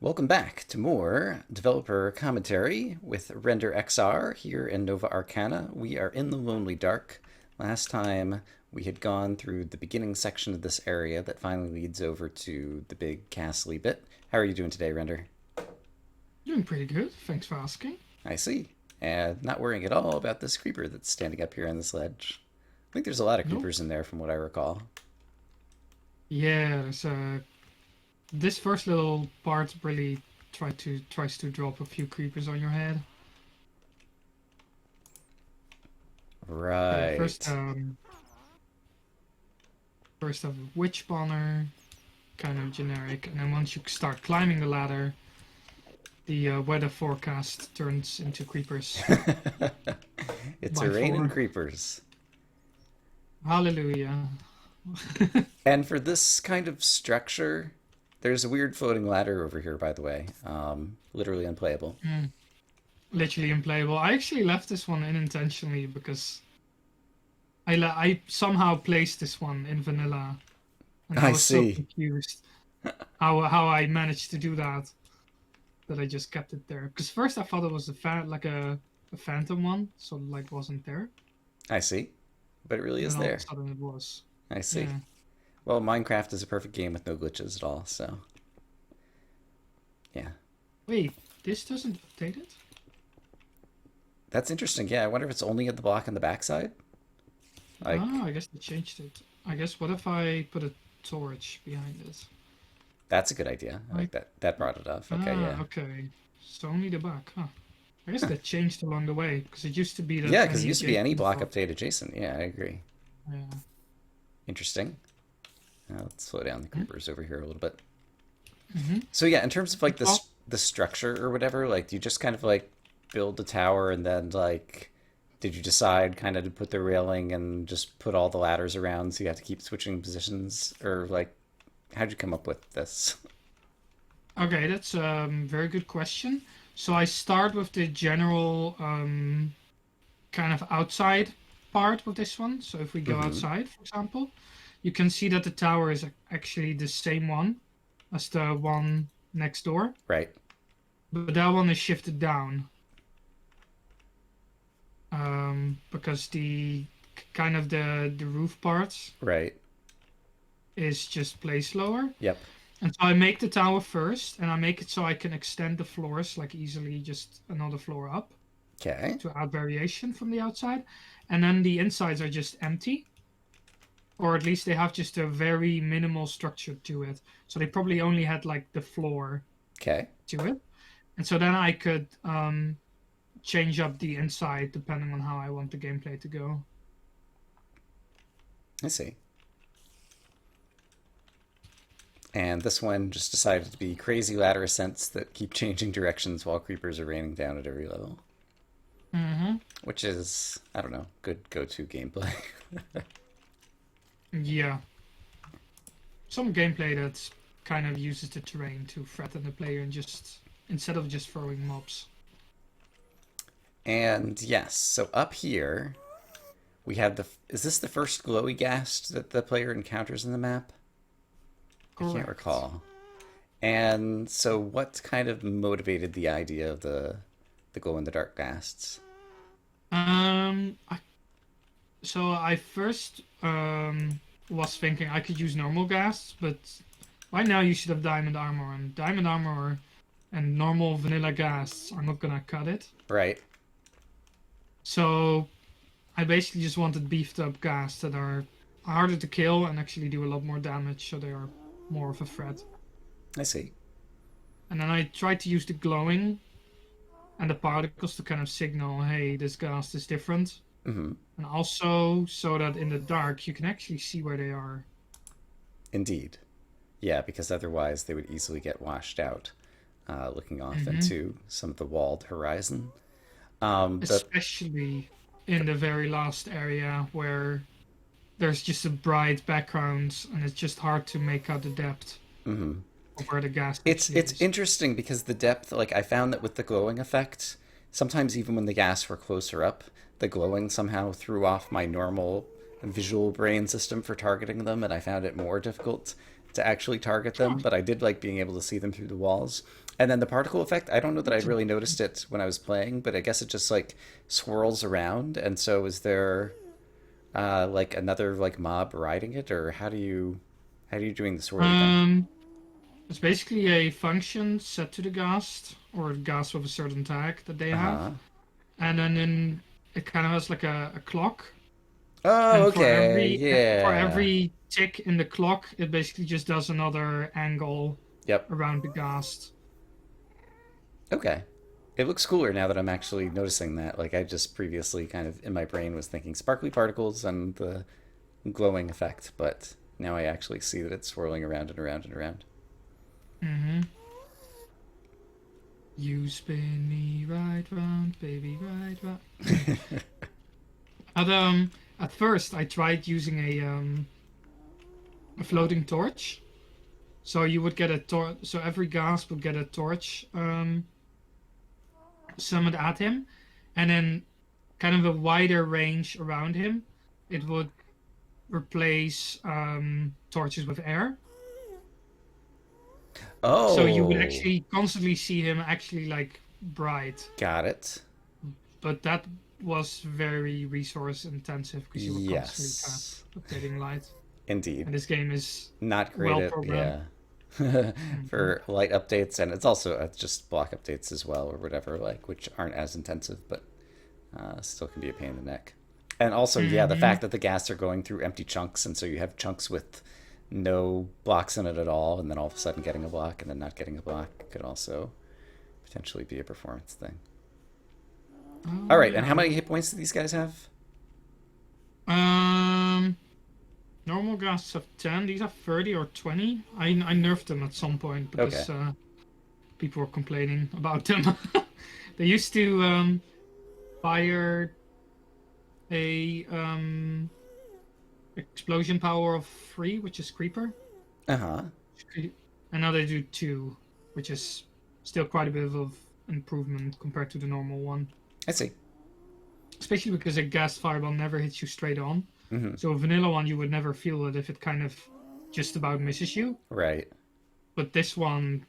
Welcome back to more developer commentary with renderXR here in Nova Arcana. We are in the Lonely Dark. Last time we had gone through the beginning section of this area that finally leads over to the big castle bit. How are you doing today, Render? Doing pretty good. Thanks for asking. I see. And not worrying at all about this creeper that's standing up here on this ledge. I think there's a lot of Nope. creepers in there from what I recall. Yeah, this first little part really tries to drop a few creepers on your head. So yeah, Right. first have a witch spawner, kind of generic, and then once you start climbing the ladder, the weather forecast turns into creepers It's a by raining four. creepers. Hallelujah. And for this kind of structure, there's a weird floating ladder over here, by the way. Literally unplayable. Mm, literally unplayable. I actually left this one in intentionally because I somehow placed this one in vanilla, and I I was so see. confused how I managed to do that I just kept it there. Because first I thought it was a phantom one, so like wasn't there, I see. But it really and is then all of a there. sudden it was. I see. Yeah. Well, Minecraft is a perfect game with no glitches at all, so yeah. Wait, this doesn't update it? That's interesting. Yeah, I wonder if it's only at the block on the backside? Ah, Like, I guess they changed it. I guess what if I put a torch behind it? that's a good idea. I like Like, that. That brought it up. Okay, yeah. okay. So only the back, huh? I guess that changed along the way because it used to be that Yeah, because it any used to be any adjacent block block. update adjacent. Yeah, I agree. Yeah. Interesting. Let's slow down the creepers over here a little bit. Mm-hmm. So yeah, in terms of like Oh, this the structure or whatever, like do you just kind of like build a tower and then like did you decide kind of to put the railing and just put all the ladders around so you have to keep switching positions or like how'd you come up with this? okay, that's a very good question. So I start with the general kind of outside part with this one. So if we go Mm-hmm. outside, for example, you can see that the tower is actually the same one as the one next door, Right. but that one is shifted down because the kind of the roof part Right. is just placed lower. Yep. And so I make the tower first, and I make it so I can extend the floors like easily, just another floor up Okay. to add variation from the outside. And then the insides are just empty, or at least they have just a very minimal structure to it. So they probably only had like the floor Okay. to it. And so then I could change up the inside depending on how I want the gameplay to go. I see. And this one just decided to be crazy ladder ascents that keep changing directions while creepers are raining down at every level, Mm-hmm. which is, I don't know, good go-to gameplay. Yeah. Some gameplay that kind of uses the terrain to threaten the player and just instead of just throwing mobs. And yes, so up here we have the. Is this the first glowy ghast that the player encounters in the map? I can't Correct. recall. And so, what kind of motivated the idea of the glow in the dark ghasts? I, so I first was thinking I could use normal gas, but right now you should have diamond armor and normal vanilla gas are not gonna cut it. Right. So I basically just wanted beefed up gas that are harder to kill and actually do a lot more damage, so they are more of a threat. I see. And then I tried to use the glowing and the particles to kind of signal, hey, this gas is different. Mm-hmm. And also so that in the dark you can actually see where they are. Indeed. Yeah, because otherwise they would easily get washed out, looking off Hmm. into some of the walled horizon. The Especially in the very last area where there's just a bright background and it's just hard to make out the depth mhm. of where the gas It's actually it's is. interesting because the depth, like I found that with the glowing effect, sometimes even when the gas were closer up, the glowing somehow threw off my normal visual brain system for targeting them, and I found it more difficult to actually target them, but I did like being able to see them through the walls. And then the particle effect, I don't know that I'd really noticed it when I was playing, but I guess it just like swirls around. And so is there like another like mob riding it, or how do you doing the swirly thing? Um, it's basically a function set to the ghast, or ghast with a certain tag that they have. Uh-huh. And then it kind of has like a clock. Oh, And okay. for Yeah. every tick in the clock, it basically just does another angle Yep. around the ghast. Okay. It looks cooler now that I'm actually noticing that. Like I just previously kind of in my brain was thinking sparkly particles and the glowing effect, but now I actually see that it's swirling around and around and around. Mm-hmm. You spin me right round, baby, right round. At first, I tried using a floating torch. So you would get a torch. So every ghast would get a torch summoned at him, and then kind of a wider range around him. It would replace torches with air. So you would Oh, actually constantly see him actually like bright, got it. but that was very resource intensive because you were constantly kind Yes. of updating light. Indeed. And this game is Not great well at, programmed. yeah. Hmm. For light updates, and it's also just block updates as well, or whatever, like, which aren't as intensive, but still can be a pain in the neck. And also, yeah, the Hmm. fact that the gas are going through empty chunks, and so you have chunks with no blocks in it at all, and then all of a sudden getting a block and then not getting a block could also potentially be a performance thing. All Oh right, and how yeah. many hit points do these guys have? Um, Normal ghasts have 10. These have 30 or 20. I nerfed them at some point Okay. because people were complaining about them. They used to fire a explosion power of 3, which is creeper. Uh huh. And now they do 2, which is still quite a bit of improvement compared to the normal one. I see. Especially because a gas fireball never hits you straight on. Mm-hmm. So a vanilla one, you would never feel it if it kind of just about misses you. Right. But this one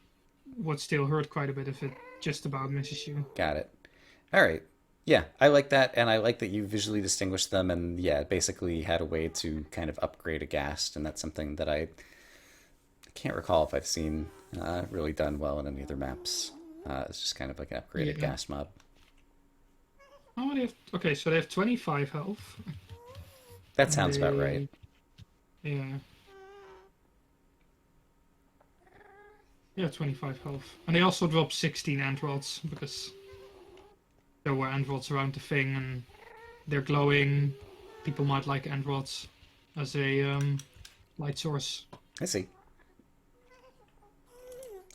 would still hurt quite a bit if it just about misses you. Got it. All right. Yeah, I like that, and I like that you visually distinguished them, and yeah, basically had a way to kind of upgrade a ghast, and that's something that I can't recall if I've seen really done well in any other maps. It's just kind of like an upgraded Yeah. ghast mob. Oh, they have okay. So they have 25 health, That and sounds about right. they yeah 25 health, and they also drop 16 ant rods because there were ant rods around the thing, and they're glowing. People might like ant rods as a light source. I see.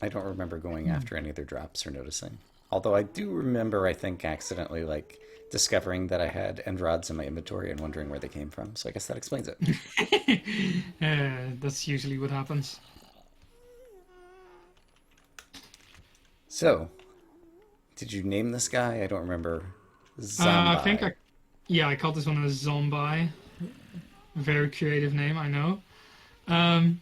I don't remember going Hmm. after any other drops or noticing. Although I do remember, I think, accidentally like discovering that I had end rods in my inventory and wondering where they came from. So I guess that explains it. That's usually what happens. So, did you name this guy? I don't remember. I think Zombi. I called this one a zombie. Very creative name, I know. Um,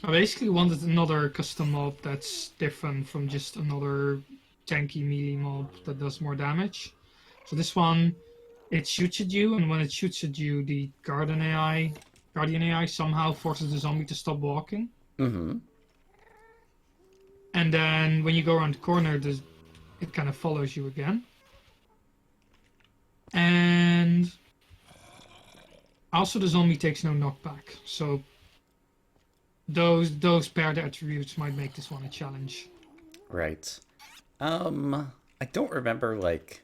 I basically wanted another custom mob that's different from just another tanky melee mob that does more damage. So this one, it shoots at you, and when it shoots at you, the Guardian AI somehow forces the zombie to stop walking. Mm-hmm. And then when you go around the corner, it kind of follows you again. And also the zombie takes no knockback. So those paired attributes might make this one a challenge. Right. I don't remember like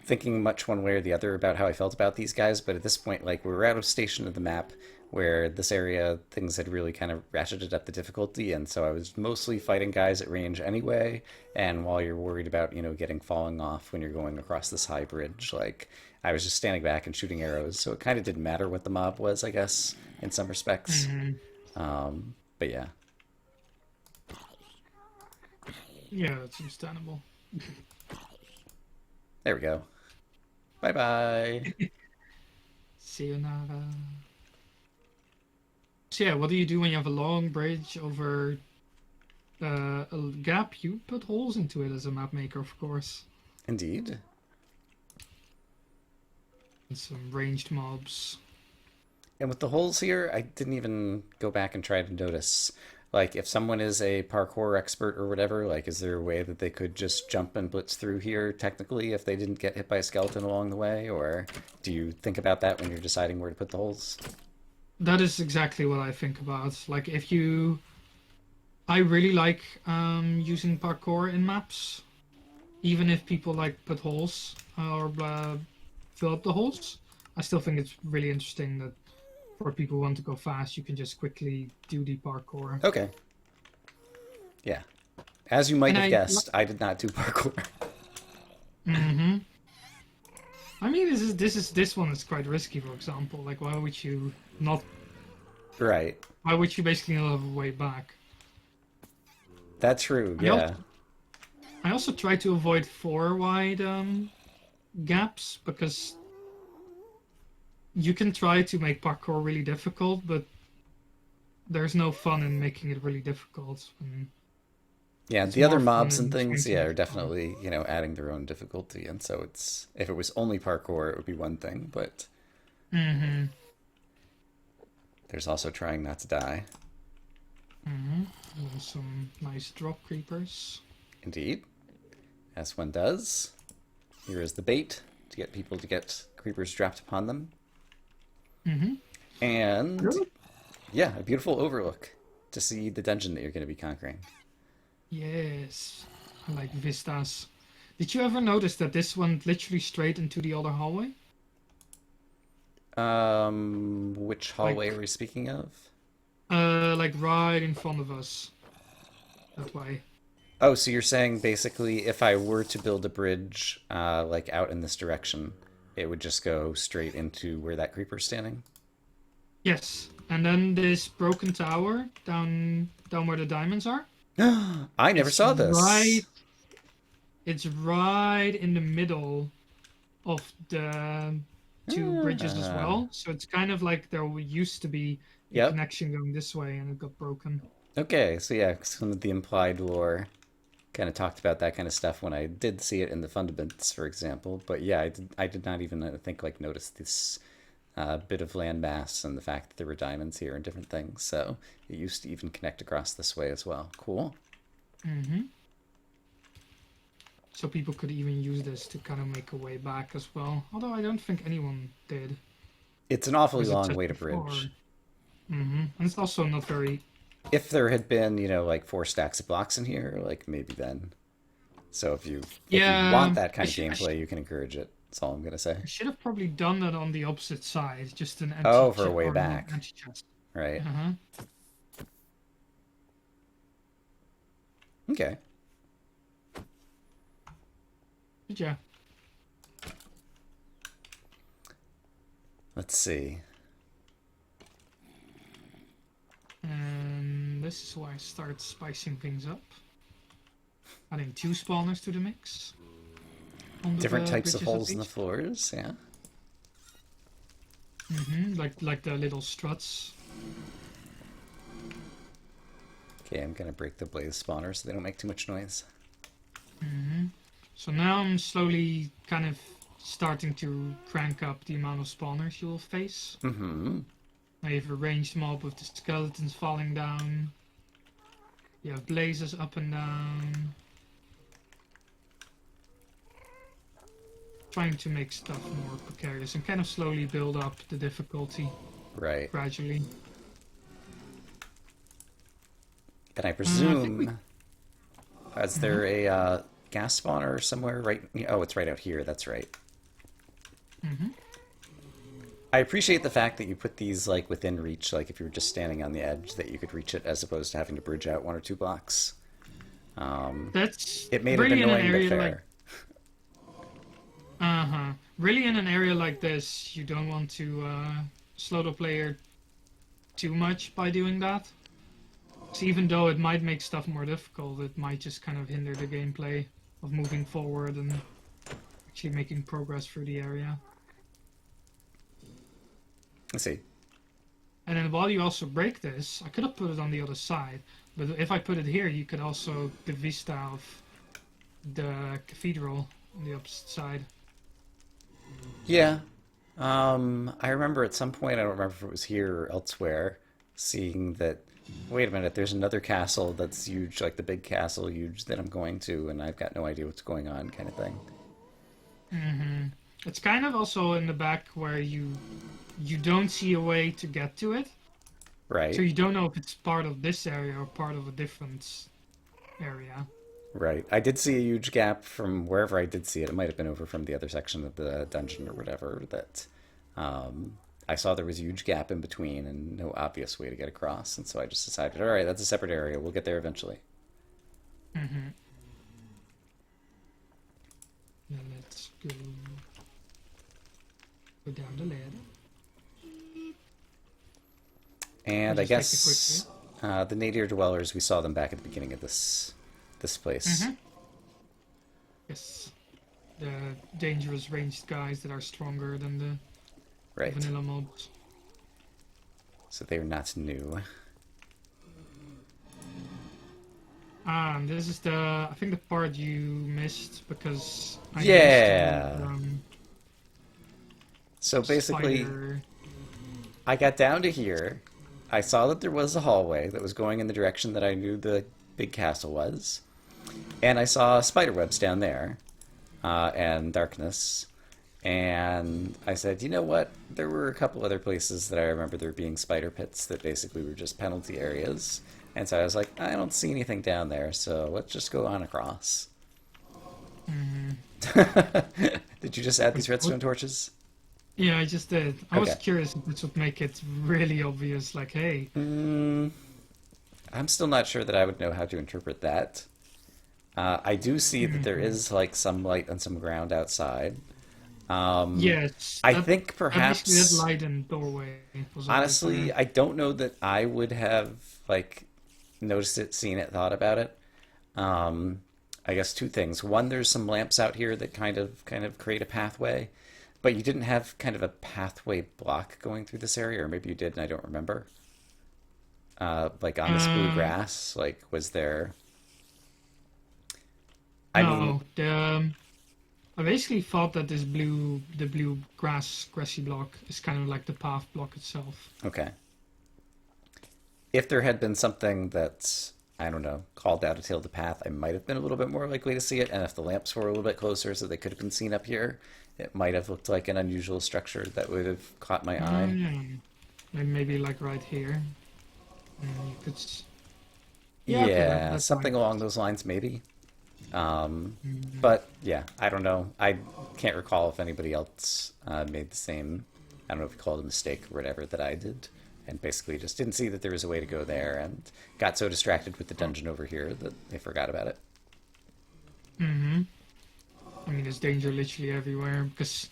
thinking much one way or the other about how I felt about these guys, but at this point, like we were out of station of the map where this area things had really kind of ratcheted up the difficulty, and so I was mostly fighting guys at range anyway. And while you're worried about getting falling off when you're going across this high bridge, like I was just standing back and shooting arrows, so it kind of didn't matter what the mob was, I guess, in some respects. Hmm. But yeah, Yeah, that's understandable. there we go. Bye bye. Sayonara. So yeah, what do you do when you have a long bridge over a gap? You put holes into it as a map maker, of course. Indeed. And some ranged mobs. And with the holes here, I didn't even go back and try to notice. Like, if someone is a parkour expert or whatever, like, is there a way that they could just jump and blitz through here technically if they didn't get hit by a skeleton along the way? Or do you think about that when you're deciding where to put the holes? That is exactly what I think about. Like, if you, I really like using parkour in maps, even if people like put holes or fill up the holes. I still think it's really interesting that for people who want to go fast, you can just quickly do the parkour. Okay. Yeah. As you might And have guessed, I did not do parkour. Mm-hmm. I mean, this one is quite risky. For example, like why would you not? Right. Why would you basically not have a way back? That's true, I yeah. I also try to avoid 4 wide gaps because you can try to make parkour really difficult, but there's no fun in making it really difficult. Yeah, It's the other more fun mobs and in trying things, to yeah, make are it fun. definitely, adding their own difficulty. And so it's, if it was only parkour, it would be one thing, but Mm-hmm. there's also trying not to die. Mm-hmm. And some nice drop creepers. Indeed. As one does. Here is the bait to get people to get creepers dropped upon them. Mm-hmm. And, yeah, a beautiful overlook to see the dungeon that you're going to be conquering. Yes, I like vistas. Did you ever notice that this went literally straight into the other hallway? Which hallway Like, are we speaking of? like right in front of us. That way. Oh, so you're saying basically if I were to build a bridge, like out in this direction, it would just go straight into where that creeper's standing? Yes, and then this broken tower down where the diamonds are. I never It's saw this. right. It's right in the middle of the two bridges as Ah, well. So it's kind of like there used to be a yep. connection going this way, and it got broken. Okay, so yeah, some of the implied lore kind of talked about that kind of stuff when I did see it in the Fundaments, for example. But yeah, I did not even think like notice this bit of landmass and the fact that there were diamonds here and different things. So it used to even connect across this way as well. Cool. Mm-hmm. So people could even use this to kind of make a way back as well. Although I don't think anyone did, It's an awfully as it long said way to before. bridge. Mm-hmm. And it's also not very. If there had been, like 4 stacks of blocks in here, like maybe then. So if you want Yeah, that kind of gameplay, you can encourage it. That's all I'm gonna say. I should have probably done that on the opposite side, just an empty Oh, for a way or not back, empty chest. right? Uh-huh. Okay. But yeah. Let's see. And this is why I start spicing things up. Adding 2 spawners to the mix. On the Different types of bridges holes at in the least. floors, yeah. Mm-hmm. Like the little struts. Okay, I'm gonna break the blaze spawner so they don't make too much noise. Mm-hmm. So now I'm slowly kind of starting to crank up the amount of spawners you'll face. Mm-hmm. Now you have a ranged mob with the skeletons falling down. You have blazes up and down. Trying to make stuff more precarious and kind of slowly build up the difficulty Right. gradually. And I I think we. presume, is Mhm. there a gas spawner somewhere right? Oh, it's right out here. That's right. Mm-hmm. I appreciate the fact that you put these like within reach, like if you were just standing on the edge, that you could reach it as opposed to having to bridge out 1 or 2 blocks. That's It made it really in an annoying but area like. fair. Uh-huh. Really in an area like this, you don't want to slow the player too much by doing that. So even though it might make stuff more difficult, it might just kind of hinder the gameplay of moving forward and actually making progress through the area. Let's see. And then while you also break this, I could have put it on the other side, but if I put it here, you could also the vista of the cathedral on the opposite side. Yeah. I remember at some point, I don't remember if it was here or elsewhere, seeing that, wait a minute, there's another castle that's huge, like the big castle huge that I'm going to, and I've got no idea what's going on, kind of thing. Hmm. It's kind of also in the back where you don't see a way to get to it, so Right. you don't know if it's part of this area or part of a different area. Right. I did see a huge gap from wherever I did see it. It might have been over from the other section of the dungeon or whatever that I saw there was a huge gap in between and no obvious way to get across. And so I just decided, all right, that's a separate area. We'll get there eventually. Hmm. Now let's go down the ladder. I'll And I just take a quick guess hit. the nadir dwellers, we saw them back at the beginning of this place. Hmm. Yes, the dangerous ranged guys that are stronger than the Right. vanilla mobs. So they're not new. Ah, and this is I think the part you missed because I used Yeah. the So basically, spider. I got down to here. I saw that there was a hallway that was going in the direction that I knew the big castle was. And I saw spiderwebs down there and darkness. And I said, you know what? There were a couple other places that I remember there being spider pits that basically were just penalty areas. And so I was like, I don't see anything down there, so let's just go on across. Hmm. Did you just add these What? redstone torches? Yeah, I just did. I was Okay. curious if this would make it really obvious. Like, hey, Mm, I'm still not sure that I would know how to interpret that. I do see that there mhm. is like some light on some ground outside. Um, Yes, I think that basically that perhaps, light and doorway was always honestly, there. I don't know that I would have like noticed it, seen it, thought about it. Um, I guess two things. One, there's some lamps out here that kind of create a pathway, but you didn't have kind of a pathway block going through this area, or maybe you did and I don't remember. Like on this blue Uh, grass, like was there? I mean, no, I basically thought that the blue grassy block is kind of like the path block itself. okay. If there had been something that, I don't know, called out a tail to path, I might have been a little bit more likely to see it. And if the lamps were a little bit closer so they could have been seen up here, it might have looked like an unusual structure that would have caught my eye. Yeah, maybe like right here. You could. Yeah, okay, Yeah, that's something fine. along those lines, maybe. Mhm. But yeah, I don't know. I can't recall if anybody else made the same, I don't know if you call it a mistake or whatever, that I did. And basically just didn't see that there was a way to go there and got so distracted with the dungeon over here that they forgot about it. Mhm. I mean, there's danger literally everywhere because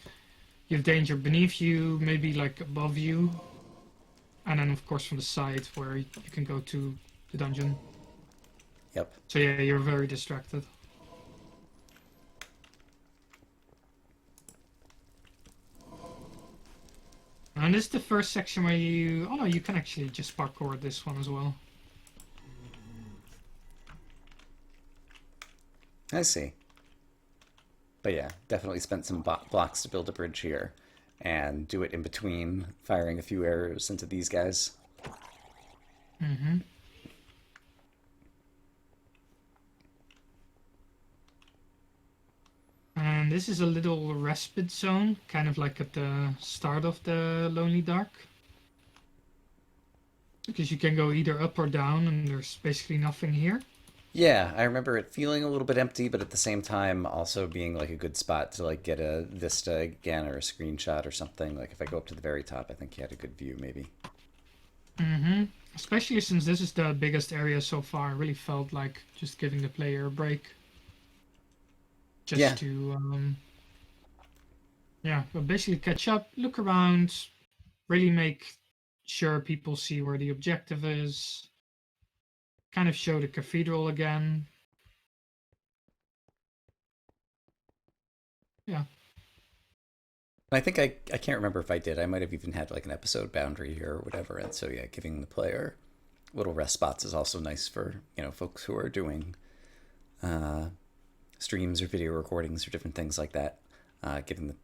you have danger beneath you, maybe like above you, and then of course from the side where you can go to the dungeon. Yep. So yeah, you're very distracted. And this is the first section where you. Oh no, you can actually just parkour this one as well. I see. But yeah, definitely spent some blocks to build a bridge here and do it in between firing a few arrows into these guys. Hmm. And this is a little respite zone, kind of like at the start of the Lonely Dark. Because you can go either up or down, and there's basically nothing here. Yeah, I remember it feeling a little bit empty, but at the same time also being like a good spot to like get a vista again or a screenshot or something. Like if I go up to the very top, I think you had a good view maybe. Hmm. Especially since this is the biggest area so far, I really felt like just giving the player a break, Yeah, just to yeah, but basically catch up, look around, really make sure people see where the objective is, kind of show the cathedral again. Yeah. I think I can't remember if I did. I might have even had like an episode boundary here or whatever. And so yeah, giving the player little rest spots is also nice for, folks who are doing streams or video recordings or different things like that. Giving the,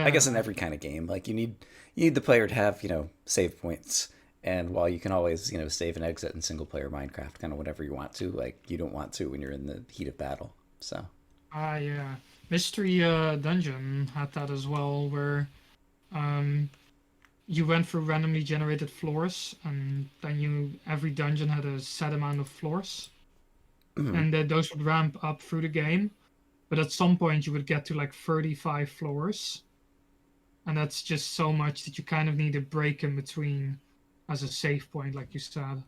I guess in Yeah, every kind of game, like you need the player to have, save points. And while you can always, save and exit in single player Minecraft, kind of whenever you want to, like you don't want to when you're in the heat of battle. So yeah. Mystery Dungeon had that as well, where um you went through randomly generated floors, and then every dungeon had a set amount of floors, mhm. and those would ramp up through the game. But at some point, you would get to like 35 floors, and that's just so much that you kind of need a break in between as a save point, like you said.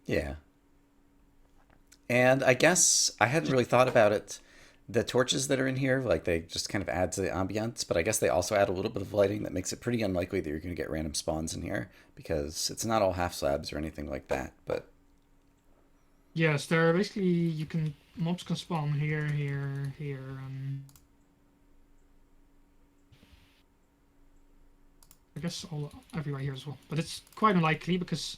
Yeah. And I guess I hadn't really thought about it. The torches that are in here, like they just kind of add to the ambiance, but I guess they also add a little bit of lighting that makes it pretty unlikely that you're going to get random spawns in here because it's not all half slabs or anything like that. But Yes, there are basically mobs can spawn here, here, here, and I guess all everywhere here as well. But it's quite unlikely because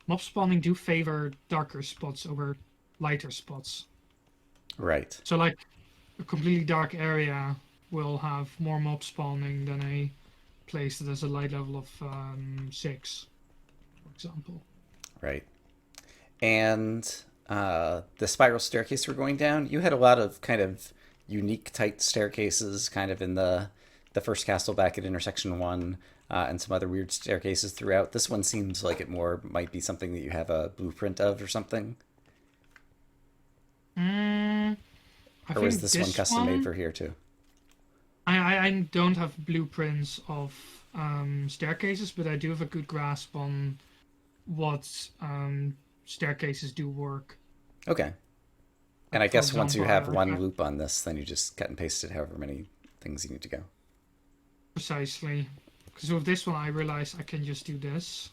mob spawning do favor darker spots over lighter spots. right, So like a completely dark area will have more mob spawning than a place that has a light level of 6, for example. right. And the spiral staircase we're going down, you had a lot of kind of unique tight staircases kind of in the first castle back at intersection 1, and some other weird staircases throughout. This one seems like it more might be something that you have a blueprint of or something. Mm, I Or was think this one this custom made one, for here too? I don't have blueprints of staircases, but I do have a good grasp on what staircases do work. Okay. And Like, I for guess once you example, have one loop on this, then you just cut and paste it however many things you need to go. precisely. Because with this one, I realize I can just do this.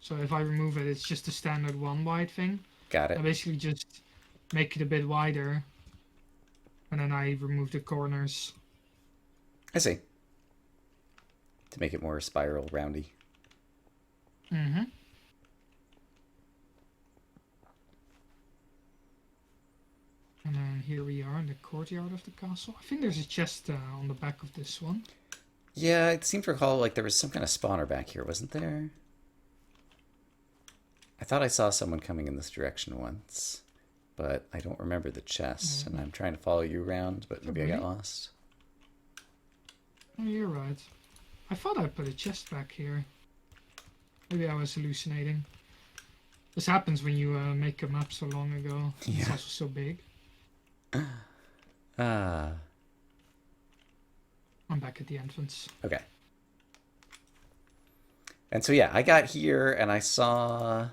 So if I remove it, it's just a standard one wide thing. Got I it. basically just make it a bit wider, and then I remove the corners. I see. To make it more spiral roundy. Mm-hmm. And then here we are in the courtyard of the castle. I think there's a chest on the back of this one. Yeah, it seemed to recall like there was some kind of spawner back here, wasn't there? I thought I saw someone coming in this direction once, but I don't remember the chest, and I'm trying to follow you around, but maybe I got Really? lost. Oh, you're right. I thought I put a chest back here. Maybe I was hallucinating. This happens when you make a map so long ago. It's Yeah. also so big. Ah, I'm back at the entrance. okay. And so yeah, I got here and I saw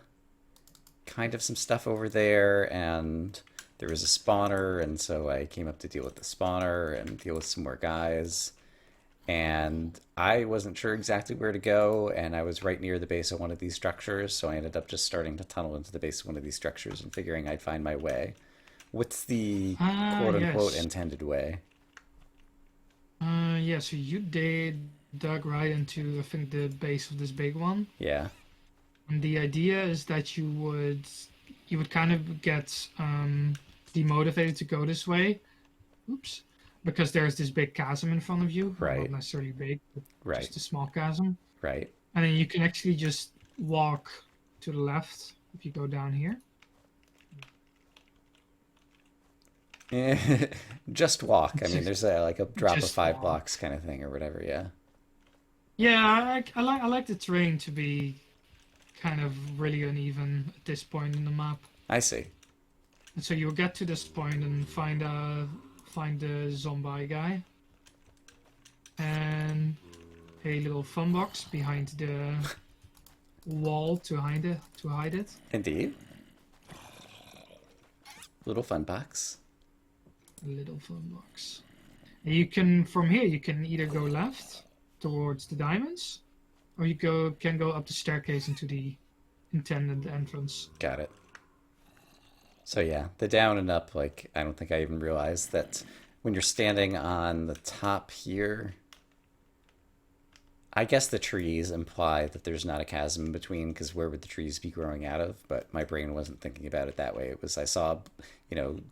kind of some stuff over there, and there was a spawner, and so I came up to deal with the spawner and deal with some more guys. And I wasn't sure exactly where to go, and I was right near the base of one of these structures, so I ended up just starting to tunnel into the base of one of these structures and figuring I'd find my way. What's the Ah, quote unquote yes. intended way? Yeah, so you dug right into, I think, the base of this big one. Yeah, And the idea is that you would kind of get demotivated to go this way. Oops. Because there's this big chasm in front of you. Well, not right, necessarily big, but right, just a small chasm. right. And then you can actually just walk to the left if you go down here. Just walk. I mean, there's like a drop of Just 5 blocks walk. kind of thing or whatever. Yeah. Yeah, I like the terrain to be kind of really uneven at this point in the map. I see. And so you'll get to this point and find the zombie guy and a little fun box behind the wall to hide it. Indeed. Little fun box. A little fun box. And you can from here you can either go left towards the diamonds, or can go up the staircase into the intended entrance. Got it. So yeah, the down and up, like I don't think I even realized that when you're standing on the top here, I guess the trees imply that there's not a chasm in between, because where would the trees be growing out of? But my brain wasn't thinking about it that way. It was, I saw,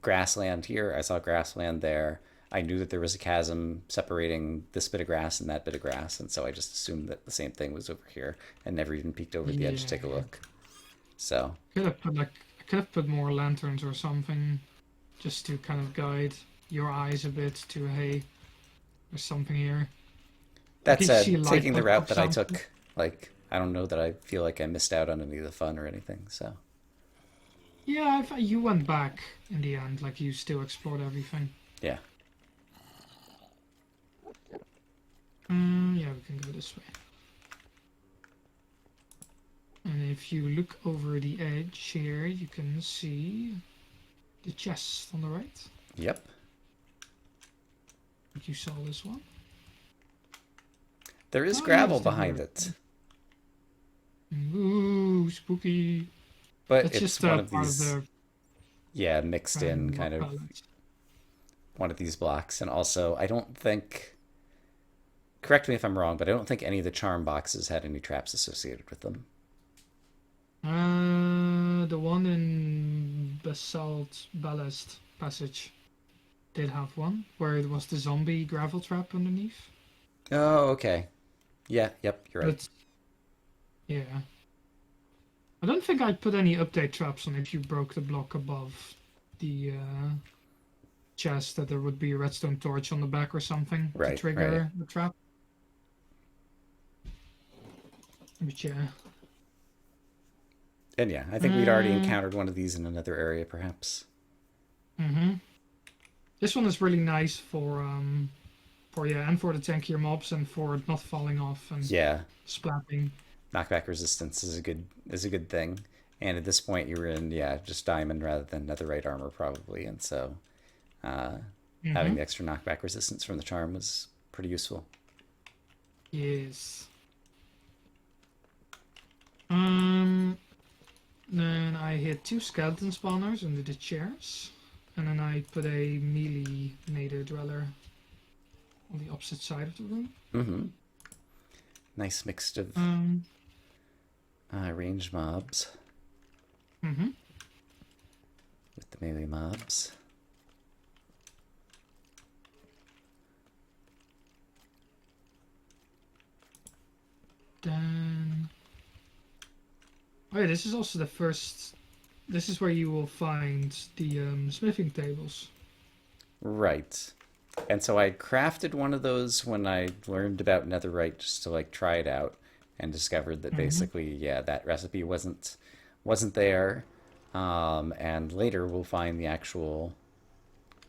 grassland here, I saw grassland there. I knew that there was a chasm separating this bit of grass and that bit of grass, and so I just assumed that the same thing was over here and never even peeked over the edge to take a Yeah. look. So, I could have put more lanterns or something, just to kind of guide your eyes a bit to, hey, there's something here. Like that if you see said, a light taking the bulb or route that I something. took, like, I don't know that I feel like I missed out on any of the fun or anything, so. Yeah, you went back in the end, like you still explored everything. Yeah. Yeah, we can go this way. And if you look over the edge here, you can see the chest on the right. Yep. I think you saw this one. There is Oh, yeah, gravel there's the behind mirror. it, Ooh, spooky. but That's it's just one of part of these, the yeah, mixed in block kind of palette. one of these blocks. And also, I don't think, correct me if I'm wrong, but I don't think any of the charm boxes had any traps associated with them. The one in Basalt Ballast Passage did have one, where it was the zombie gravel trap underneath. Oh, okay. Yeah, yep, you're right. But yeah, I don't think I'd put any update traps on if you broke the block above the chest, that there would be a redstone torch on the back or something to Right, right. trigger the trap. But yeah. And yeah, I think we'd already encountered one of these in another area, perhaps. Mm-hmm. This one is really nice for yeah, and for the tankier mobs and for it not falling off and Yeah, splatting. knockback resistance is a good thing. And at this point, you were in, yeah, just diamond rather than netherite armor, probably. And so uh, having Mm-hmm. the extra knockback resistance from the charm was pretty useful. Yes. Um. Then I hit 2 skeleton spawners under the chairs, and then I put a melee nether dweller on the opposite side of the room. Mm-hmm. Nice mix of Um. ranged mobs Mm-hmm. with the melee mobs. Then. Oh yeah, this is also the first. This is where you will find the smithing tables. Right. And so I crafted one of those when I learned about netherite, just to like try it out, and discovered that Mm-hmm. basically, yeah, that recipe wasn't there. And later we'll find the actual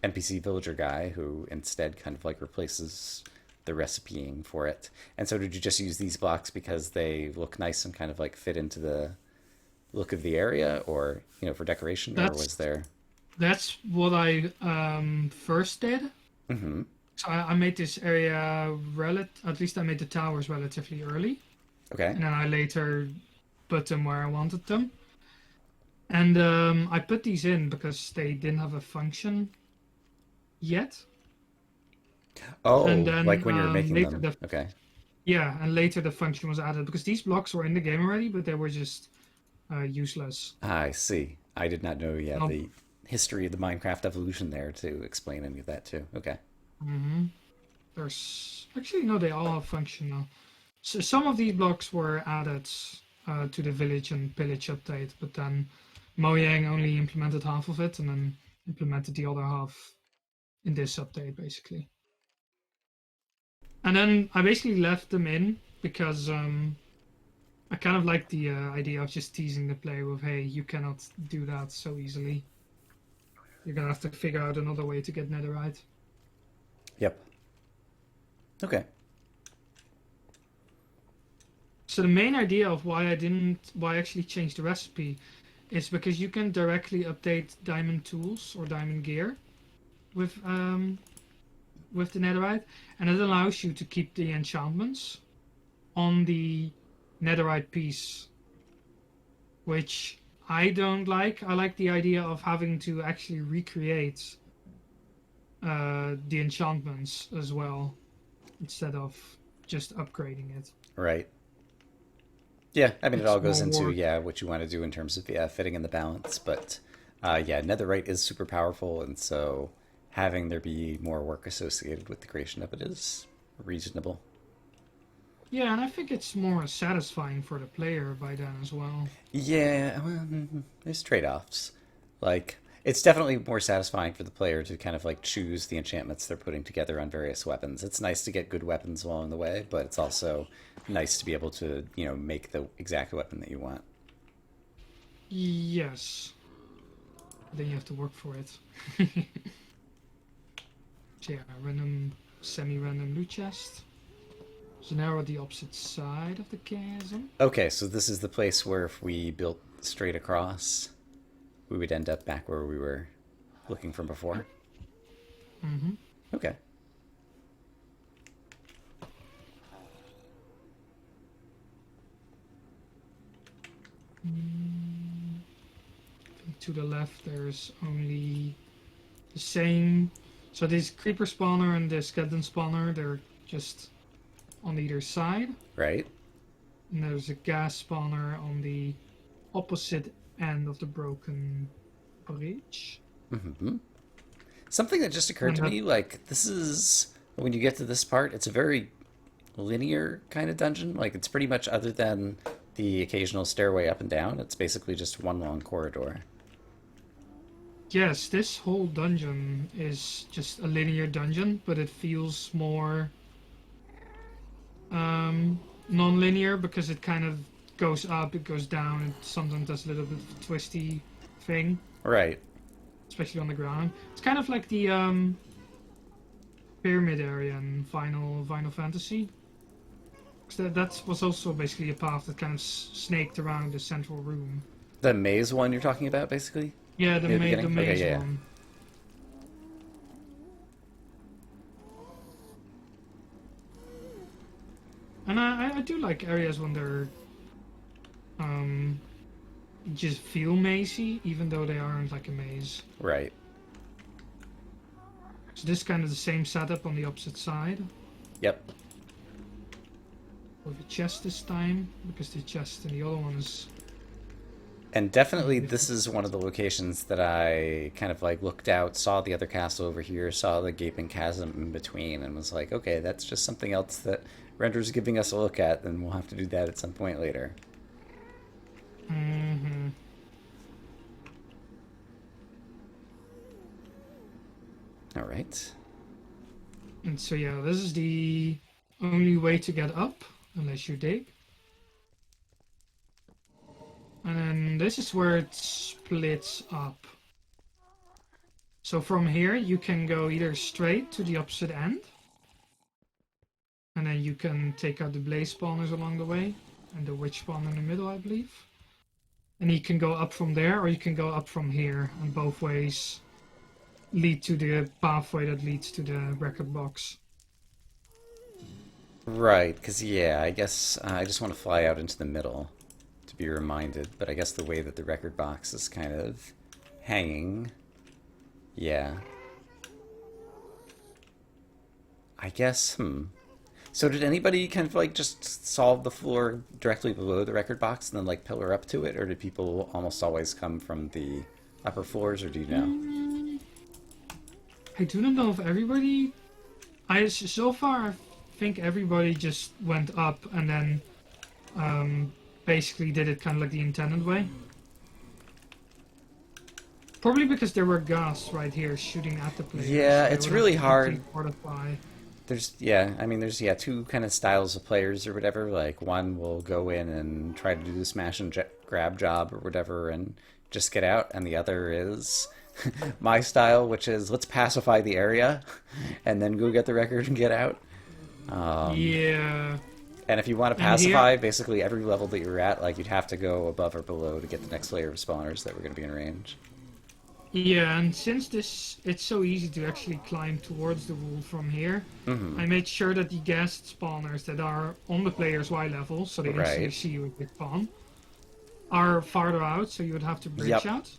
NPC villager guy who instead kind of like replaces the recipeing for it. And so did you just use these blocks because they look nice and kind of like fit into the look of the area, or for decoration, or was That's there? that's what I first did. Mm-hmm. So I made this area at least I made the towers relatively early, Okay. and then I later put them where I wanted them. And I put these in because they didn't have a function yet. And Oh, like then when you were making later them. Okay. and later the function was added because these blocks were in the game already, but they were just useless. I see. I did not know, yeah, Not, the history of the Minecraft evolution there to explain any of that too. Okay. hmm There's actually no, they all have function now. So some of these blocks were added to the village and pillage update, but then Mojang only implemented half of it and then implemented the other half in this update, basically. And then I basically left them in because I kind of like the idea of just teasing the player with, hey, you cannot do that so easily. You're gonna have to figure out another way to get netherite. Yep. Okay. So the main idea of why I actually changed the recipe is because you can directly update diamond tools or diamond gear with the netherite, and it allows you to keep the enchantments on the netherite piece, which I don't like. I like the idea of having to actually recreate the enchantments as well, instead of just upgrading it. Right. Yeah, I mean, it It's all goes more into, work. yeah, what you want to do in terms of, yeah, fitting in the balance. But, yeah, netherite is super powerful, and so having there be more work associated with the creation of it is reasonable. Yeah, and I think it's more satisfying for the player by then as well. Yeah, well, there's trade-offs. Like, it's definitely more satisfying for the player to kind of like choose the enchantments they're putting together on various weapons. It's nice to get good weapons along the way, but it's also nice to be able to, make the exact weapon that you want. Yes. Then you have to work for it. So yeah, random, semi-random loot chest. So now we're at the opposite side of the chasm. Okay, so this is the place where if we built straight across, we would end up back where we were looking from before. Mm-hmm. Okay. To the left, there's only the same. So this creeper spawner and the skeleton spawner, they're just on either side. Right. And there's a gas spawner on the opposite end of the broken bridge. Mm-hmm. Something that just occurred And to that, me, like, this is, when you get to this part, it's a very linear kind of dungeon. Like, it's pretty much, other than the occasional stairway up and down, it's basically just one long corridor. yes, this whole dungeon is just a linear dungeon, but it feels more non-linear because it kind of goes up, it goes down, it sometimes does a little bit of a twisty thing, Right. especially on the ground. It's kind of like the pyramid area in Final Fantasy. 'Cause that was also basically a path that kind of snaked around the central room. The maze one you're talking about, basically? Yeah, Near the the beginning? Okay, maze yeah, yeah. one. And I do like areas when they're um, just feel mazy, even though they aren't like a maze. Right. So this is kind of the same setup on the opposite side. Yep. With a chest this time, because the chest in the other one is... And definitely, this is one of the locations that I kind of like looked out, saw the other castle over here, saw the gaping chasm in between, and was like, okay, that's just something else that Render's giving us a look at, and we'll have to do that at some point later. Mm-hmm. All right. And so yeah, this is the only way to get up, unless you dig. And then this is where it splits up. So from here you can go either straight to the opposite end. And then you can take out the blaze spawners along the way. And the witch spawn in the middle, I believe. And you can go up from there, or you can go up from here. And both ways lead to the pathway that leads to the record box. Right, because, yeah, I guess I just want to fly out into the middle to be reminded, but I guess the way that the record box is kind of hanging, yeah. I guess, So did anybody kind of like just solve the floor directly below the record box and then like pillar up to it, or did people almost always come from the upper floors, or do you know? I do not know if everybody... So far, I think everybody just went up and then basically did it kind of like the intended way. Probably because there were ghasts right here shooting at the players. Yeah, so they it's would really have to hard. quickly fortify. There's two kind of styles of players or whatever. Like, one will go in and try to do the smash and grab job or whatever and just get out, and the other is my style, which is let's pacify the area and then go get the record and get out. Yeah. And if you want to And here- pacify, basically every level that you're at, like, you'd have to go above or below to get the next layer of spawners that were going to be in range. Yeah, and since it's so easy to actually climb towards the wall from here, I made sure that the guest spawners that are on the player's Y level, so they instantly Right. see you with the spawn, are farther out, so you would have to bridge Yep. out.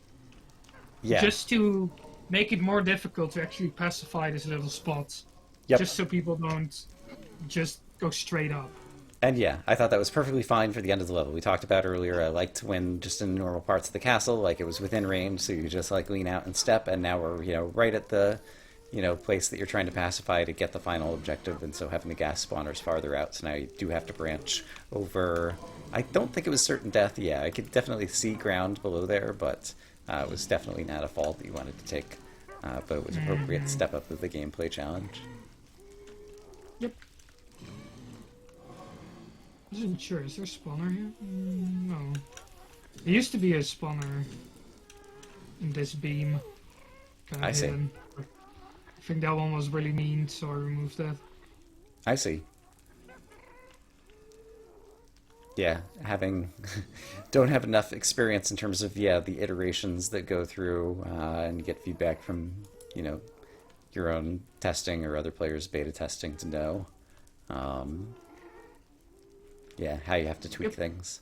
Yeah. Just to make it more difficult to actually pacify this little spot. Yep. Just so people don't just go straight up. And yeah, I thought that was perfectly fine for the end of the level. We talked about earlier, I liked when just in normal parts of the castle, like it was within range, so you could just like lean out and step, and now we're, right at the, place that you're trying to pacify to get the final objective, and so having the gas spawners farther out, so now you do have to branch over. I don't think it was certain death. Yeah, I could definitely see ground below there, but it was definitely not a fall that you wanted to take. But it was appropriate step up of the gameplay challenge. Yep. Isn't sure. Is there a spawner here? No. There used to be a spawner in this beam. Kind I of see. hidden. I think that one was really mean, so I removed that. I see. Yeah, having don't have enough experience in terms of the iterations that go through and get feedback from your own testing or other players' beta testing to know um, how you have to tweak Yep. things.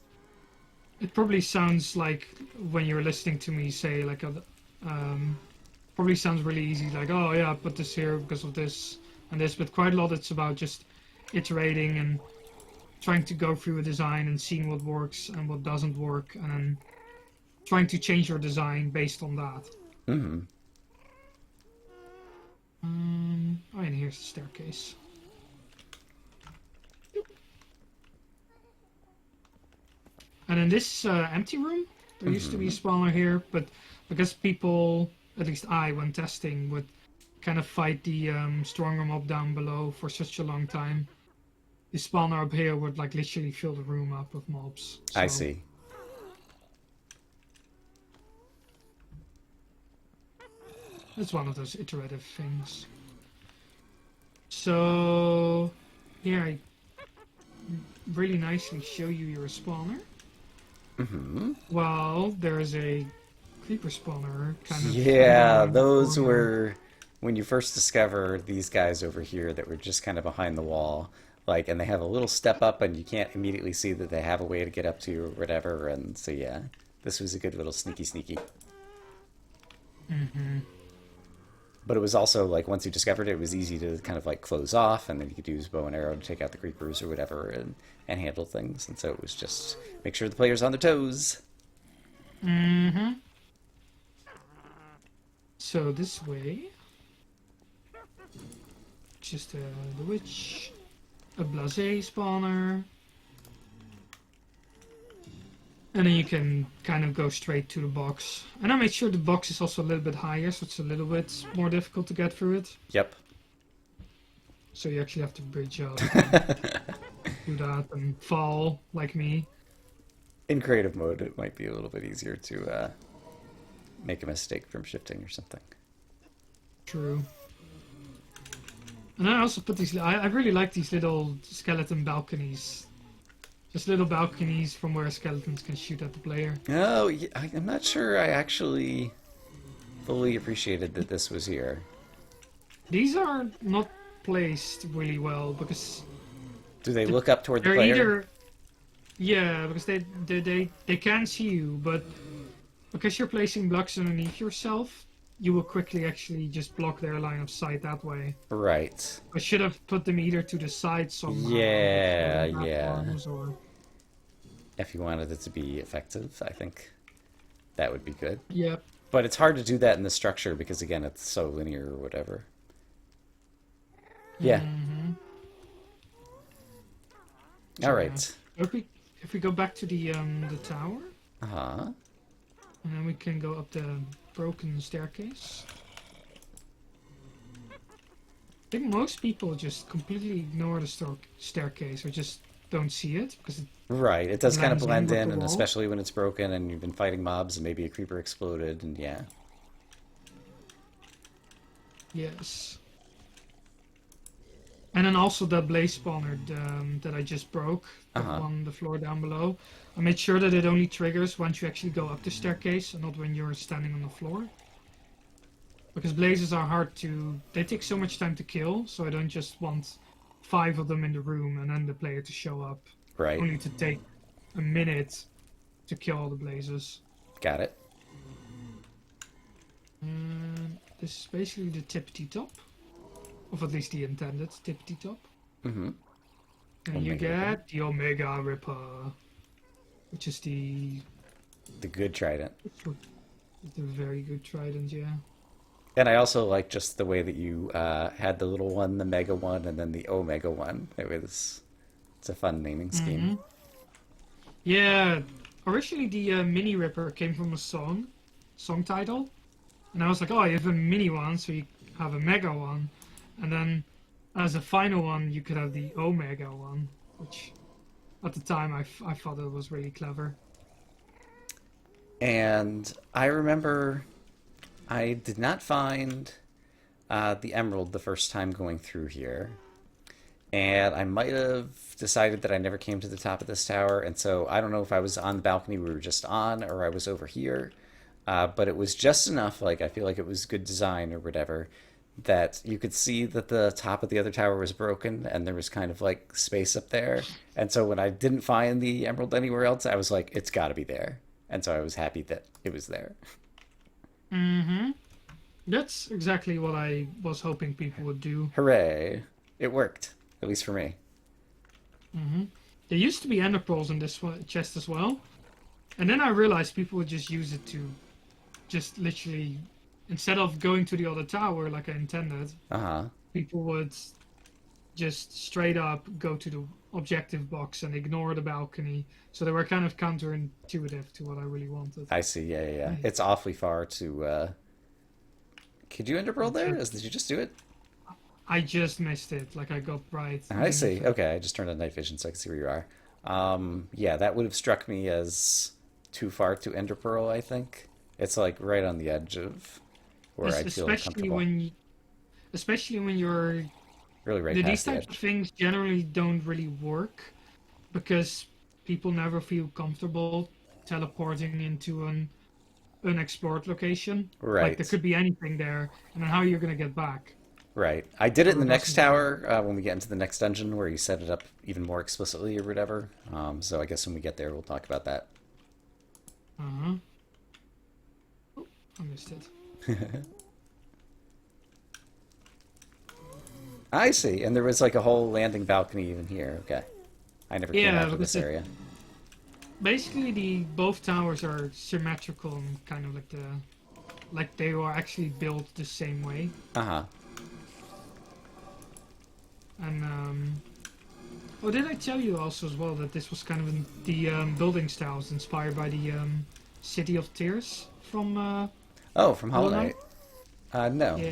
It probably sounds like when you're listening to me say like probably sounds really easy, like, oh yeah, I put this here because of this and this, but quite a lot it's about just iterating and trying to go through a design and seeing what works and what doesn't work, and then trying to change your design based on that. Mm-hmm. Oh, and here's the staircase. And in this empty room, there used to be a spawner here, but because people, at least I, when testing, would kind of fight the stronger mob down below for such a long time, the spawner up here would like literally fill the room up with mobs. So I see. it's one of those iterative things. So here I really nicely show you your spawner. Mm-hmm. Well, there's a creeper spawner kind of. Yeah, underlying the those corner. were when you first discover these guys over here that were just kind of behind the wall. Like, and they have a little step up, and you can't immediately see that they have a way to get up to you or whatever. And so, yeah, this was a good little sneaky. Mm-hmm. But it was also like once you discovered it, it was easy to kind of like close off, and then you could use bow and arrow to take out the creepers or whatever, and handle things. And so it was just make sure the player's on their toes. Mm-hmm. So this way, just the witch, a blasé spawner, and then you can kind of go straight to the box. And I made sure the box is also a little bit higher, so it's a little bit more difficult to get through it. Yep. So you actually have to bridge up, do that, and fall like me. In creative mode, it might be a little bit easier to make a mistake from shifting or something. True. And I also put these. I really like these little skeleton balconies. Just little balconies from where skeletons can shoot at the player. Oh, yeah, I'm not sure I actually fully appreciated that this was here. These are not placed really well because Do they look up toward the they're player? either. Yeah, because they can see you, but because you're placing blocks underneath yourself, you will quickly actually just block their line of sight that way. Right. I should have put them either to the side somehow. Yeah, or yeah. platforms, or If you wanted it to be effective, I think that would be good. yeah. But it's hard to do that in the structure because, again, it's so linear or whatever. Yeah. Mm-hmm. All right. If we go back to the tower, Uh-huh. and then we can go up the broken staircase. I think most people just completely ignore the staircase or just don't see it because Right. It does kind of blends in blend with in, the and wall. especially when it's broken and you've been fighting mobs and maybe a creeper exploded, and yeah. yes. And then also the blaze spawner that I just broke, the Uh-huh. one on the floor down below. I made sure that it only triggers once you actually go up the staircase and not when you're standing on the floor. Because blazes are hard to... They take so much time to kill, so I don't just want 5 of them in the room and then the player to show up. Right. Only to take a minute to kill all the blazes. Got it. And this is basically the tippity top. Of at least the intended tippity top. Mm-hmm. And you Omega Ripper. get the Omega Ripper, which is the The good trident. very good trident, yeah. And I also like just the way that you had the little one, the mega one, and then the omega one. It's a fun naming scheme. Mm-hmm. Yeah, originally the Mini Ripper came from a song title, and I was like, oh, you have a mini one, so you have a mega one, and then as a final one, you could have the Omega one, which at the time I thought it was really clever. And I remember I did not find the emerald the first time going through here. And I might have decided that I never came to the top of this tower. And so I don't know if I was on the balcony we were just on or I was over here. But it was just enough, like, I feel like it was good design or whatever, that you could see that the top of the other tower was broken and there was kind of like space up there. And so when I didn't find the emerald anywhere else, I was like, it's got to be there. And so I was happy that it was there. Mm-hmm. That's exactly what I was hoping people would do. Hooray. It worked, at least for me. Mm-hmm. There used to be ender pearls in this chest as well, and then I realized people would just use it to just literally, instead of going to the other tower like I intended, Uh-huh. people would just straight up go to the objective box and ignore the balcony. So they were kind of counterintuitive to what I really wanted. I see. Yeah. It's awfully far to. Could you ender pearl there? Did you just do it? I just missed it. Like I got right. I see. Okay, I just turned on night vision so I can see where you are. Yeah, that would have struck me as too far to ender pearl, I think. It's like right on the edge of where I'd feel comfortable. Especially when you're Really right these past the types of edge. things generally don't really work because people never feel comfortable teleporting into an unexplored location. Like there Right. could be anything there, and then how you're gonna get back? Right. I did it in the next Doesn't work. tower when we get into the next dungeon where you set it up even more explicitly or whatever. So I guess when we get there, we'll talk about that. Uh-huh. Oh, I missed it. I see. And there was like a whole landing balcony even here. Okay. I never came Yeah, out to because this area. basically the both towers are symmetrical and kind of like they were actually built the same way. Uh-huh. And oh, did I tell you also as well that this was kind of the building styles inspired by the City of Tears from Oh, from Hollow Hollow Knight? Knight? No. Yeah.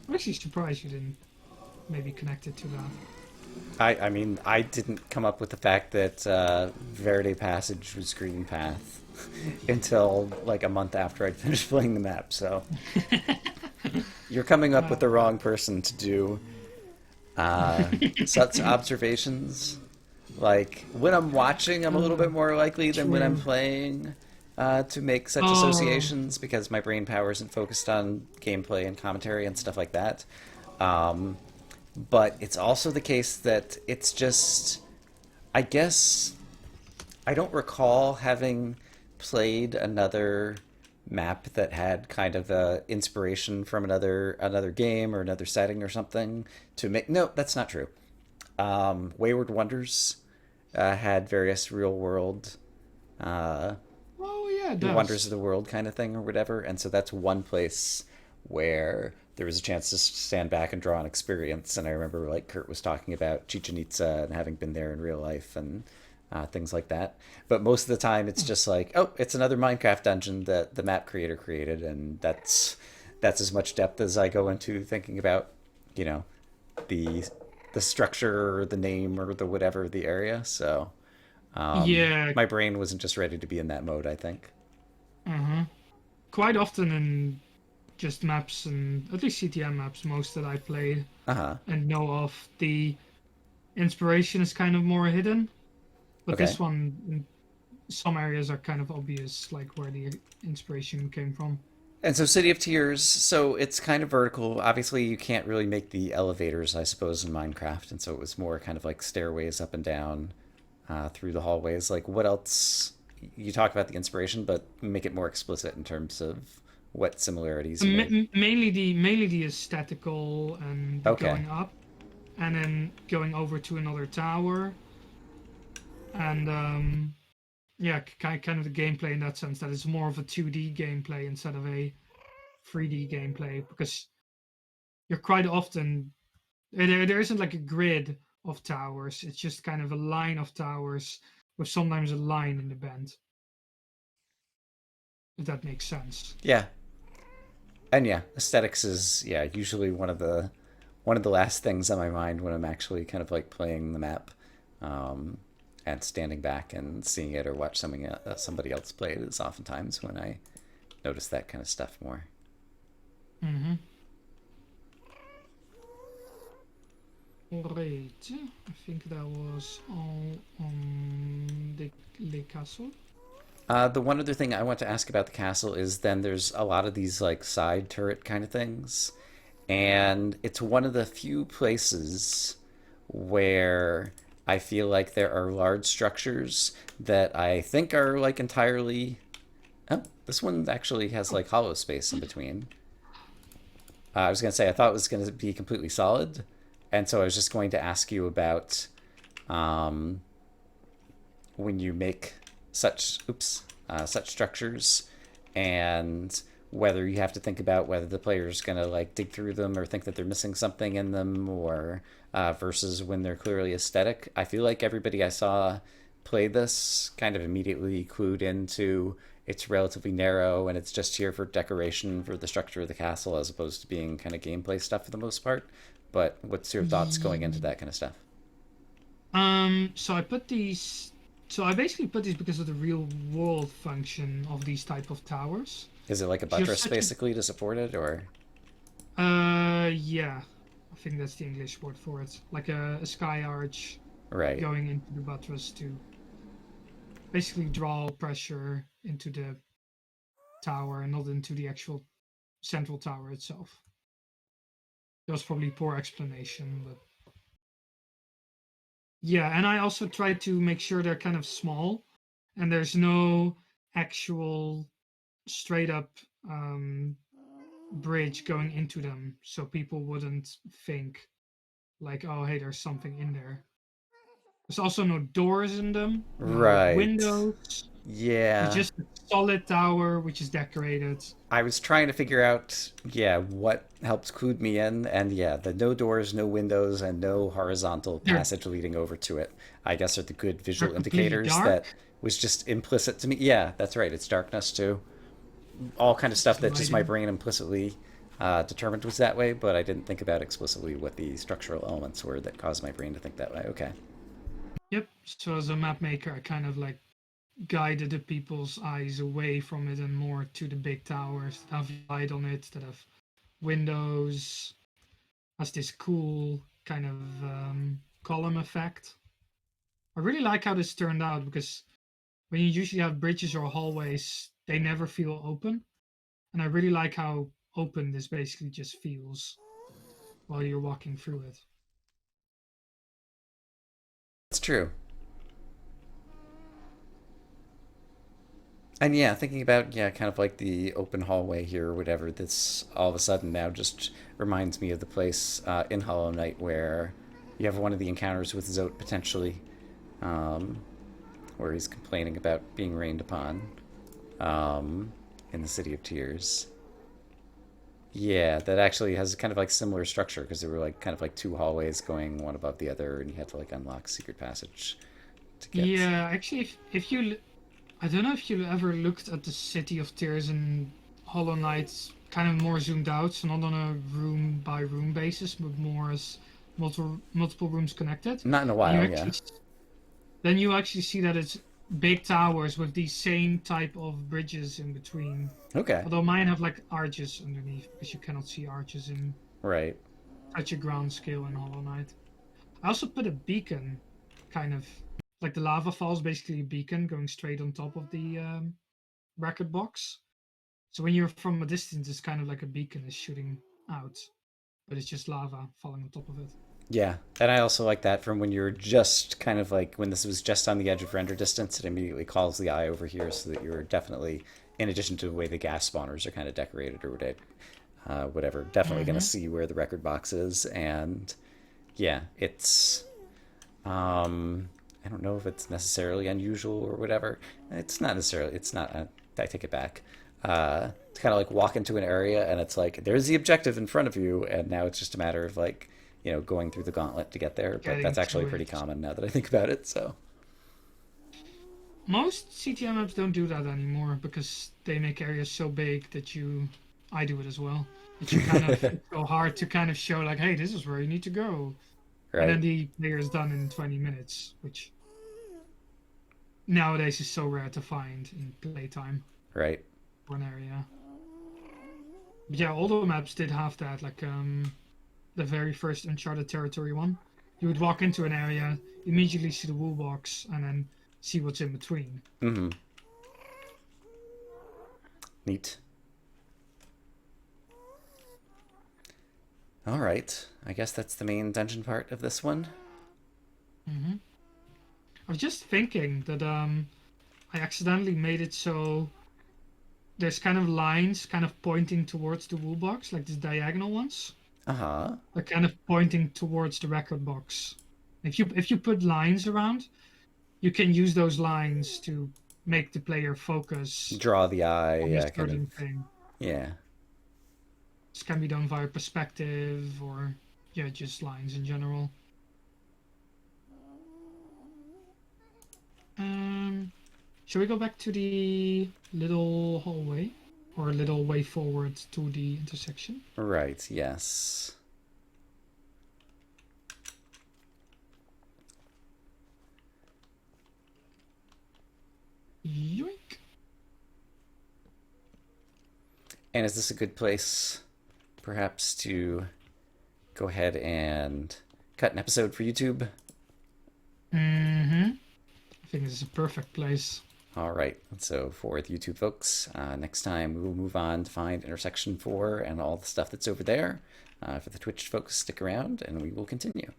I'm actually surprised you didn't maybe connect it to that. I mean, I didn't come up with the fact that Verde Passage was Green Path until like a month after I'd finished playing the map, so you're coming up with the wrong person to do such observations. Like, when I'm watching, I'm a little bit more likely than when I'm True. playing to make such Oh. associations because my brain power isn't focused on gameplay and commentary and stuff like that. But it's also the case that it's just, I guess, I don't recall having played another map that had kind of a inspiration from another game or another setting or something to make. No, that's not true. Wayward Wonders had various real world Oh yeah, it wonders does. of the world kind of thing or whatever, and so that's one place where there was a chance to stand back and draw an experience. And I remember like Kurt was talking about Chichen Itza and having been there in real life and things like that. But most of the time, it's just like, oh, it's another Minecraft dungeon that the map creator created, and that's as much depth as I go into thinking about, you know, the the structure or the name or the whatever of the area. So Yeah. my brain wasn't just ready to be in that mode, I think. Uh-huh. Quite often in just maps and at least CTM maps, most that I played Uh huh. and know of, the inspiration is kind of more hidden. But Okay. this one, in some areas are kind of obvious, like where the inspiration came from. And so City of Tears, so it's kind of vertical. Obviously, you can't really make the elevators, I suppose, in Minecraft, and so it was more kind of like stairways up and down through the hallways. Like, what else? You talk about the inspiration, but make it more explicit in terms of what similarities you made. Mainly the aesthetical and the Okay. going up, and then going over to another tower, and yeah, kind of the gameplay in that sense that it's more of a 2D gameplay instead of a 3D gameplay, because you're quite often there isn't like a grid of towers. It's just kind of a line of towers with sometimes a line in the bend. If that makes sense. Yeah, and yeah, aesthetics is usually one of the last things on my mind when I'm actually kind of like playing the map, um, and standing back and seeing it or watch somebody else play it is oftentimes when I notice that kind of stuff more. Mm-hmm. Great. I think that was all on the Le Castle. The one other thing I want to ask about the castle is then there's a lot of these like side turret kind of things, and it's one of the few places where I feel like there are large structures that I think are like entirely. Oh, this one actually has like hollow space in between. I was gonna say I thought it was gonna be completely solid, and so I was just going to ask you about um, when you make such structures, and whether you have to think about whether the player's gonna like dig through them or think that they're missing something in them, or versus when they're clearly aesthetic. I feel like everybody I saw play this kind of immediately clued into it's relatively narrow and it's just here for decoration for the structure of the castle as opposed to being kind of gameplay stuff for the most part. But what's your thoughts going into that kind of stuff? So I put these. So I basically put these because of the real world function of these type of towers. Is it like a So you have buttress such basically to support it, or yeah, I think that's the English word for it, like a sky arch right? going into the buttress to basically draw pressure into the tower and not into the actual central tower itself. That was probably poor explanation, but yeah, and I also tried to make sure they're kind of small and there's no actual straight up um, bridge going into them, so people wouldn't think like, oh, hey, there's something in there. There's also no doors in them, no Right. windows. It's Yeah. just a solid tower which is decorated. I was trying to figure out, what helps clued me in, and the no doors, no windows, and no horizontal They're passage leading over to it, I guess are the good they're visual completely indicators that dark. was just implicit to me. Yeah, that's right. It's darkness too. All kind of It's stuff that just my lighting. brain implicitly determined was that way, but I didn't think about explicitly what the structural elements were that caused my brain to think that way. Okay. Yep. So as a map maker, I kind of like guided the people's eyes away from it and more to the big towers that have light on it, that have windows, has this cool kind of column effect. I really like how this turned out because when you usually have bridges or hallways, they never feel open. And I really like how open this basically just feels while you're walking through it. That's true. And yeah, thinking about kind of like the open hallway here or whatever. This all of a sudden now just reminds me of the place in Hollow Knight where you have one of the encounters with Zote potentially, um, where he's complaining about being rained upon in the City of Tears. Yeah, that actually has kind of like similar structure because there were like kind of like two hallways going one above the other, and you had to like unlock secret passage to get. Yeah, actually, if you, I don't know if you ever looked at the City of Tears in Hollow Knight, kind of more zoomed out, so not on a room by room basis, but more as multiple rooms connected. Not in a And you while, yeah. actually then you actually see that it's big towers with these same type of bridges in between. Okay, Although mine have like arches underneath because you cannot see arches in right. such a ground scale in Hollow Knight. I also put a beacon, kind of like the lava falls, basically a beacon going straight on top of the bracket box. So when you're from a distance, it's kind of like a beacon is shooting out, but it's just lava falling on top of it. Yeah, and I also like that from when you're just kind of like when this was just on the edge of render distance, it immediately calls the eye over here so that you're definitely, in addition to the way the gas spawners are kind of decorated or whatever, definitely going to Mm-hmm. see where the record box is. And yeah, it's I don't know if it's necessarily unusual or whatever. It's not necessarily. It's not. I take it back. To kind of like walk into an area and it's like there's the objective in front of you, and now it's just a matter of like going through the gauntlet to get there. But Getting that's actually to pretty it. common now that I think about it. So Most CTM maps don't do that anymore because they make areas so big that I do it as well. That you kind of it's so hard to kind of show like, hey, this is where you need to go, and then right, the player is done in 20 minutes, which nowadays is so rare to find in playtime right, for an area. But yeah, all the maps did have that, like the very first Uncharted territory one. You would walk into an area, immediately see the wool box, and then see what's in between. mm-hmm, neat. All right, I guess that's the main dungeon part of this one. I was just thinking that I accidentally made it so there's kind of lines kind of pointing towards the wool box, like these diagonal ones. Uh-huh. They're kind of pointing towards the record box. If you put lines around, you can use those lines to make the player focus Draw the eye, on a yeah, kind of. certain thing. Yeah. This can be done via perspective or yeah, just lines in general. Shall we go back to the little hallway or a little way forward to the intersection? Right, yes. Yoink. And is this a good place, perhaps, to go ahead and cut an episode for YouTube? I think this is a perfect place. All right, so for the YouTube folks, next time we will move on to find intersection 4 and all the stuff that's over there. For the Twitch folks, stick around and we will continue.